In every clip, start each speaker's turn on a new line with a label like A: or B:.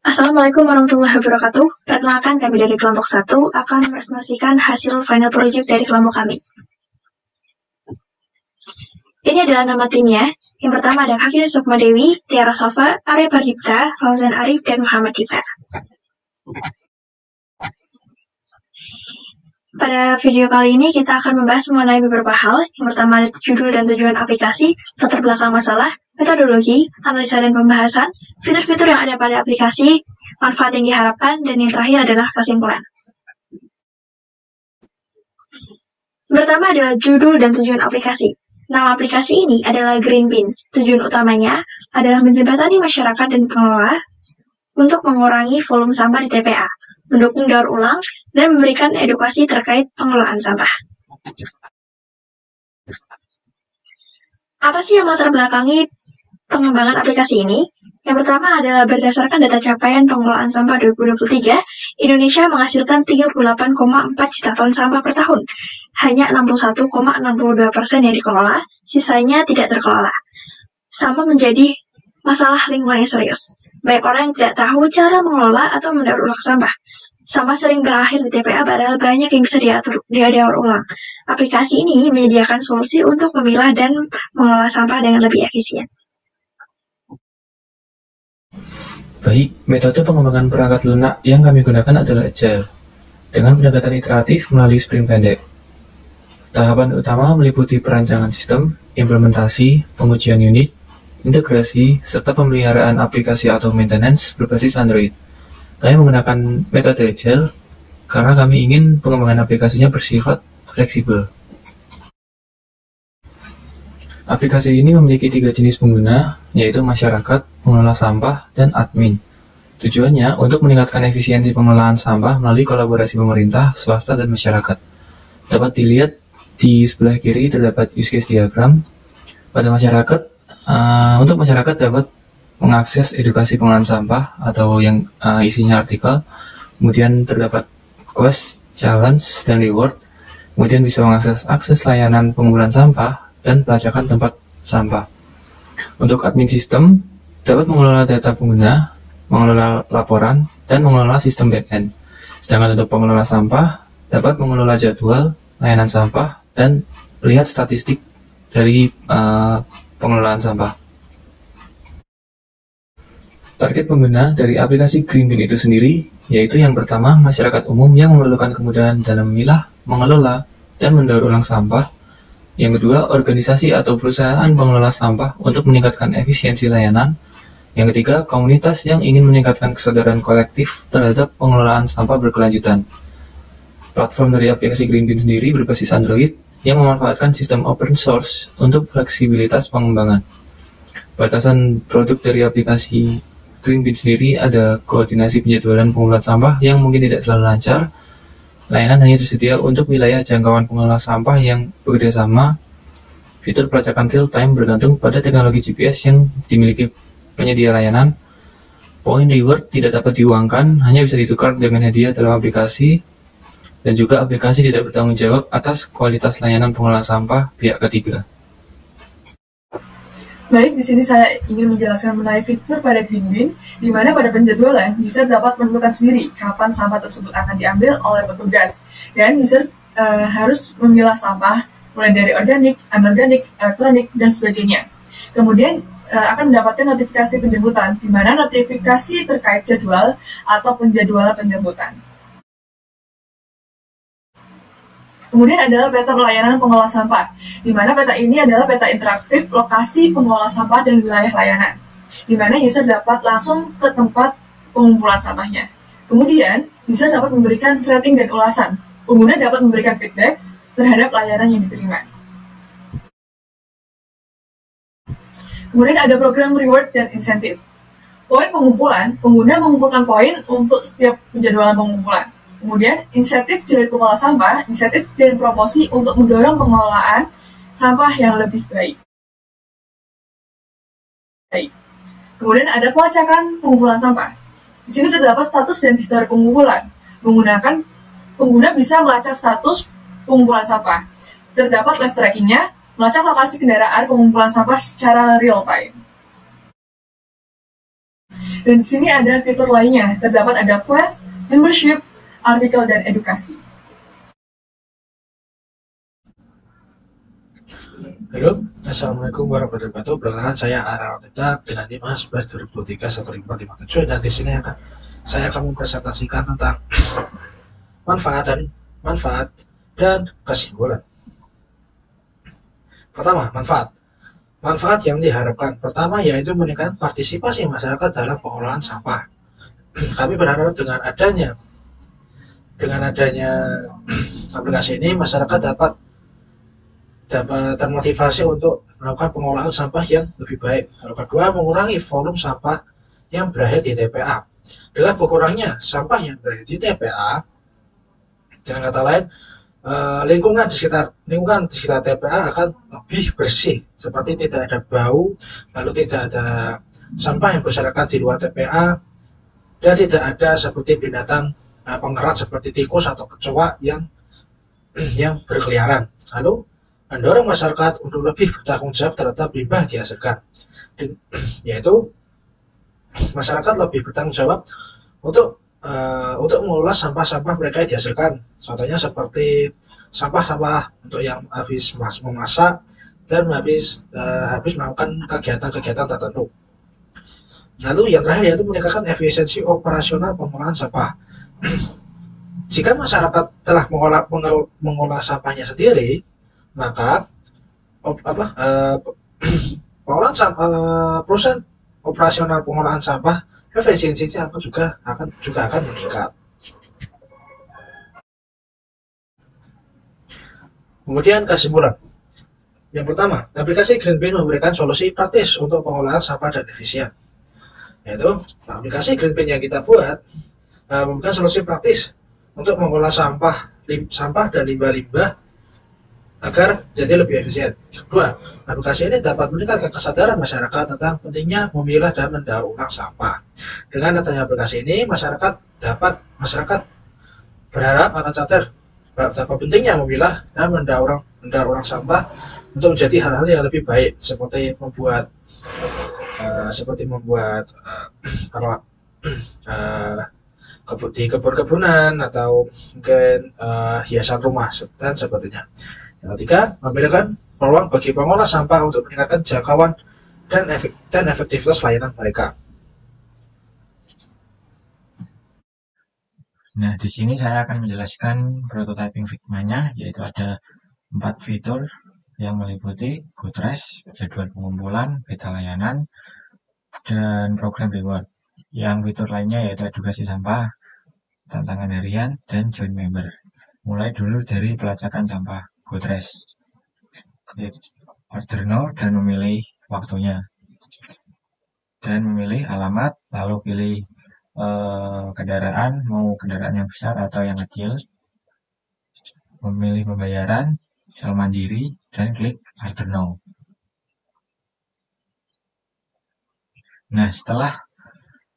A: Assalamualaikum warahmatullahi wabarakatuh. Perkenalkan, kami dari kelompok 1 akan mempresentasikan hasil final project dari kelompok kami. Ini adalah nama timnya. Yang pertama ada Hafida Sukmadewi, Tiara Sofa, Arya Pardipta, Fauzan Arif, dan Muhammad Diva. Pada video kali ini kita akan membahas mengenai beberapa hal. Yang pertama ada judul dan tujuan aplikasi, latar belakang masalah, metodologi, analisa dan pembahasan, fitur-fitur yang ada pada aplikasi, manfaat yang diharapkan, dan yang terakhir adalah kesimpulan. Pertama adalah judul dan tujuan aplikasi. Nama aplikasi ini adalah Greenbean. Tujuan utamanya adalah menjembatani masyarakat dan pengelola untuk mengurangi volume sampah di TPA, mendukung daur ulang, dan memberikan edukasi terkait pengelolaan sampah. Apa sih yang melatar belakangi pengembangan aplikasi ini? Yang pertama adalah berdasarkan data capaian pengelolaan sampah 2023, Indonesia menghasilkan 38,4 juta ton sampah per tahun. Hanya 61,62% yang dikelola, sisanya tidak terkelola. Sampah menjadi masalah lingkungan yang serius. Banyak orang yang tidak tahu cara mengelola atau mendaur ulang sampah. Sampah sering berakhir di TPA padahal banyak yang bisa didaur ulang. Aplikasi ini menyediakan solusi untuk memilah dan mengelola sampah dengan lebih efisien.
B: Baik, metode pengembangan perangkat lunak yang kami gunakan adalah Agile, dengan pendekatan iteratif melalui sprint pendek. Tahapan utama meliputi perancangan sistem, implementasi, pengujian unit, integrasi, serta pemeliharaan aplikasi atau maintenance berbasis Android. Kami menggunakan metode Agile karena kami ingin pengembangan aplikasinya bersifat fleksibel. Aplikasi ini memiliki 3 jenis pengguna, yaitu masyarakat, pengelola sampah, dan admin. Tujuannya untuk meningkatkan efisiensi pengelolaan sampah melalui kolaborasi pemerintah, swasta, dan masyarakat. Dapat dilihat di sebelah kiri terdapat use case diagram. Pada masyarakat, untuk masyarakat dapat mengakses edukasi pengelolaan sampah atau yang isinya artikel. Kemudian terdapat quest, challenge, dan reward. Kemudian bisa mengakses layanan pengumpulan sampah dan pelacakan tempat sampah. Untuk admin sistem, dapat mengelola data pengguna, mengelola laporan, dan mengelola sistem backend. Sedangkan untuk pengelola sampah, dapat mengelola jadwal, layanan sampah, dan melihat statistik dari pengelolaan sampah. Target pengguna dari aplikasi Greenbean itu sendiri, yaitu yang pertama, masyarakat umum yang memerlukan kemudahan dalam memilah, mengelola, dan mendaur ulang sampah. Yang kedua, organisasi atau perusahaan pengelola sampah untuk meningkatkan efisiensi layanan. Yang ketiga, komunitas yang ingin meningkatkan kesadaran kolektif terhadap pengelolaan sampah berkelanjutan. Platform dari aplikasi Greenbean sendiri berbasis Android yang memanfaatkan sistem open source untuk fleksibilitas pengembangan. Batasan produk dari aplikasi Greenbean sendiri ada koordinasi penjadwalan pengumpulan sampah yang mungkin tidak selalu lancar. Layanan hanya tersedia untuk wilayah jangkauan pengelola sampah yang bekerja sama. Fitur pelacakan real-time bergantung pada teknologi GPS yang dimiliki penyedia layanan. Poin reward tidak dapat diuangkan, hanya bisa ditukar dengan hadiah dalam aplikasi. Dan juga aplikasi tidak bertanggung jawab atas kualitas layanan pengelola sampah pihak ketiga.
C: Baik, di sini saya ingin menjelaskan mengenai fitur pada Greenbean, di mana pada penjadwalan, user dapat menentukan sendiri kapan sampah tersebut akan diambil oleh petugas. Dan user harus memilah sampah, mulai dari organik, anorganik, elektronik, dan sebagainya. Kemudian akan mendapatkan notifikasi penjemputan, di mana notifikasi terkait jadwal atau penjadwalan penjemputan. Kemudian adalah peta pelayanan pengelola sampah, di mana peta ini adalah peta interaktif lokasi pengelola sampah dan wilayah layanan, di mana user dapat langsung ke tempat pengumpulan sampahnya. Kemudian, user dapat memberikan rating dan ulasan. Pengguna dapat memberikan feedback terhadap layanan yang diterima. Kemudian ada program reward dan insentif. Poin pengumpulan, pengguna mengumpulkan poin untuk setiap penjadwalan pengumpulan. Kemudian, insentif dari pengelola sampah, insentif dan promosi untuk mendorong pengelolaan sampah yang lebih baik. Kemudian ada pelacakan pengumpulan sampah. Di sini terdapat status dan histori pengumpulan. Pengguna bisa melacak status pengumpulan sampah. Terdapat live trackingnya, melacak lokasi kendaraan pengumpulan sampah secara real time. Dan di sini ada fitur lainnya, terdapat ada quest, membership, artikel, dan edukasi.
D: Halo, Assalamualaikum warahmatullahi wabarakatuh. Perkenalkan saya Ara Tita dengan NIM A11 2023 15457 dan di sini saya akan mempresentasikan tentang manfaat dan kesimpulan. Pertama, manfaat. Manfaat yang diharapkan pertama yaitu meningkatkan partisipasi masyarakat dalam pengolahan sampah. Kami berharap dengan adanya aplikasi ini masyarakat dapat termotivasi untuk melakukan pengolahan sampah yang lebih baik. Lalu kedua, mengurangi volume sampah yang berakhir di TPA. Dengan berkurangnya sampah yang berakhir di TPA, dengan kata lain, lingkungan di sekitar TPA akan lebih bersih, seperti tidak ada bau, lalu tidak ada sampah yang berserakan di luar TPA, dan tidak ada seperti binatang pengerat seperti tikus atau kecoa yang berkeliaran. Lalu mendorong masyarakat untuk lebih bertanggung jawab terhadap limbah dihasilkan, yaitu masyarakat lebih bertanggung jawab untuk mengelola sampah-sampah mereka yang dihasilkan. Contohnya seperti sampah-sampah untuk yang habis memasak dan habis melakukan kegiatan-kegiatan tertentu. Lalu yang terakhir yaitu meningkatkan efisiensi operasional pengolahan sampah. Jika masyarakat telah mengolah sampahnya sendiri, maka perusahaan operasional pengolahan sampah efisiensinya juga akan meningkat. Kemudian kesimpulan. Yang pertama, aplikasi GreenBin memberikan solusi praktis untuk pengolahan sampah dan efisien. Yaitu aplikasi GreenBin yang kita buat memberikan solusi praktis untuk mengolah sampah dan limbah-limbah agar jadi lebih efisien. Kedua, aplikasi ini dapat meningkatkan kesadaran masyarakat tentang pentingnya memilah dan mendaur ulang sampah. Dengan adanya aplikasi ini, masyarakat berharap akan sadar betapa pentingnya memilah dan mendaur ulang sampah untuk menjadi hal-hal yang lebih baik, seperti membuat di kebun-kebunan atau mungkin hiasan rumah dan sebagainya. Yang ketiga, memberikan peluang bagi pengolah sampah untuk meningkatkan jangkauan dan efektivitas layanan mereka.
E: Nah, di sini saya akan menjelaskan prototyping Figma-nya, yaitu ada 4 fitur yang meliputi GoTrace, jadwal pengumpulan, peta layanan, dan program reward. Yang fitur lainnya yaitu edukasi sampah, tantangan harian, dan join member. Mulai dulu dari pelacakan sampah. GoTrace, klik order now dan memilih waktunya dan memilih alamat, lalu pilih kendaraan, mau kendaraan yang besar atau yang kecil, memilih pembayaran, sel mandiri, dan klik order now. Nah, setelah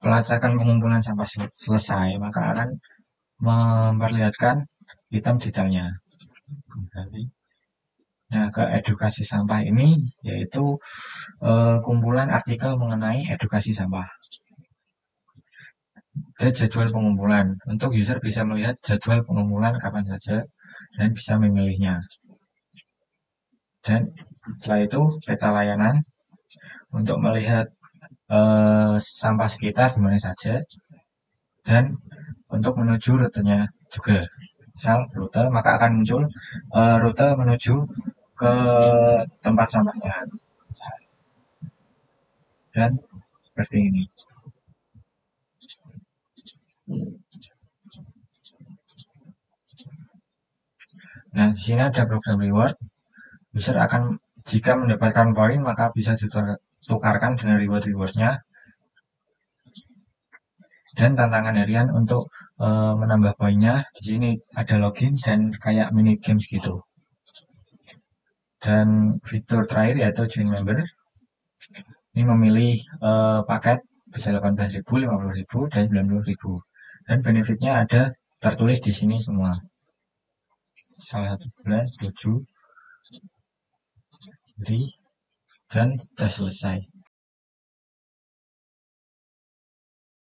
E: pelacakan pengumpulan sampah selesai, maka akan memperlihatkan item detailnya. Nah, ke edukasi sampah ini yaitu kumpulan artikel mengenai edukasi sampah. Dan jadwal pengumpulan. Untuk user bisa melihat jadwal pengumpulan kapan saja dan bisa memilihnya. Dan setelah itu peta layanan untuk melihat sampah sekitar di mana saja dan untuk menuju rutenya juga. Misal rute, maka akan muncul rute menuju ke tempat sampahnya. Dan seperti ini. Nah, di sini ada program reward. User akan jika mendapatkan poin maka bisa ditukarkan dengan reward-rewardnya. Dan tantangan harian untuk menambah poinnya, di sini ada login dan kayak mini games gitu. Dan fitur terakhir yaitu join member. Ini memilih paket bisa 18.000, 50.000, dan 90.000. Dan benefitnya ada tertulis di sini semua. Salah 1 bulan, 7, dan sudah selesai.